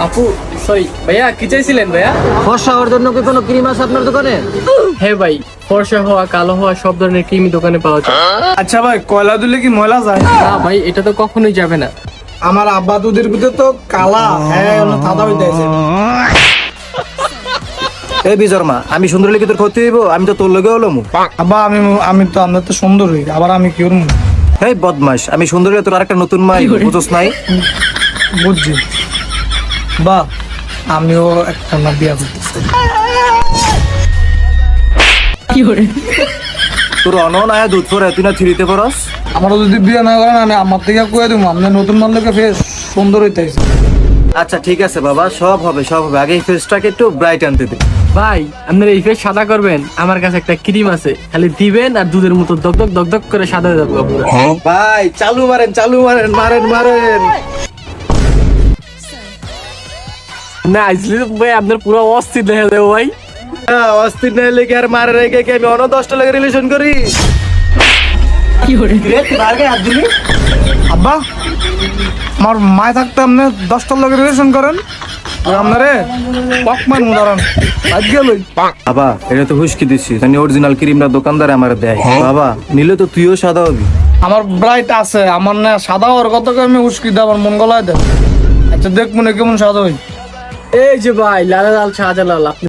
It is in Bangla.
আপু সরি ভাইয়া কি চাইছিলেন ভাইয়া? ফর্সা হওয়ার জন্য কি কোনো ক্রিম আছে আপনার দোকানে? হ্যাঁ ভাই, ফর্সা হওয়া, কালো হওয়া সব ধরনের ক্রিম দোকানে পাওয়া যায়। আচ্ছা ভাই, কয়লা দিলে কি ময়লা যায়? না ভাই, এটা তো কখনোই যাবে না। আমার আব্বা দুধের ভিতরে তো কালা, হ্যাঁ সাদা হইতেছে। এই বিজর্মা, আমি সুন্দর লিখে তোর ক্ষতি হইব? আমি তো তোর লগে হলাম। আব্বা আমি তো আমরা তো সুন্দর হই, আবার আমি কি করবো? এই বদমাস, আমি সুন্দর হলে তোর আরেকটা নতুন মাই বুঝোস নাই? বুঝছি বা, আমিও একটা না বিয়া করতেছি। তোর অনন আয়া দুধ পরে তুই না থ্রিতে পড়স? আমারও যদি বিয়ে না করেন আমি আমার থেকে কয়ে দেবো, আপনার নতুন মানলোকে ফের সুন্দর হইতেছে। আচ্ছা ঠিক আছে বাবা, সব হবে সব হবে, আগে এই ফেসটাকে একটু ব্রাইট আনতে দে। ভাই আপনার এই ফেস সাদা করবেন, আমার কাছে একটা ক্রিম আছে, খালি দিবেন আর দুধের মতো দগদগ দগদগ করে সাদা হয়ে যাবে পুরো। ভাই চালু মারেন মারেন। না আসলে ভাই আপনার পুরো অস্থির দেখা যাবে ভাই। অস্থির না লেগে আর মারে রেখে কি আমি অন্য 10টা লাগে রিলেশন করি? আব্বা, আমার মায় থাকতে আপনি 10টার লগে রিলেশন করেন আর আপনারে পকমান উদাহরণ আজ গেলই। বাবা এটা তো হুস্কি দিচ্ছি, জানি অরিজিনাল ক্রিমটা দোকানদার আমার দেয়। বাবা নিলে তো তুইও সাদা হবি। আমার ব্রাইট আছে, আমার না সাদা হওয়ার কত আমি উস্কি দেয় আমার মন গলায় দেয়। আচ্ছা দেখ মনে কেমন সাদা হই। এই যে ভাই লাল লাল শাহজালাল, আপনি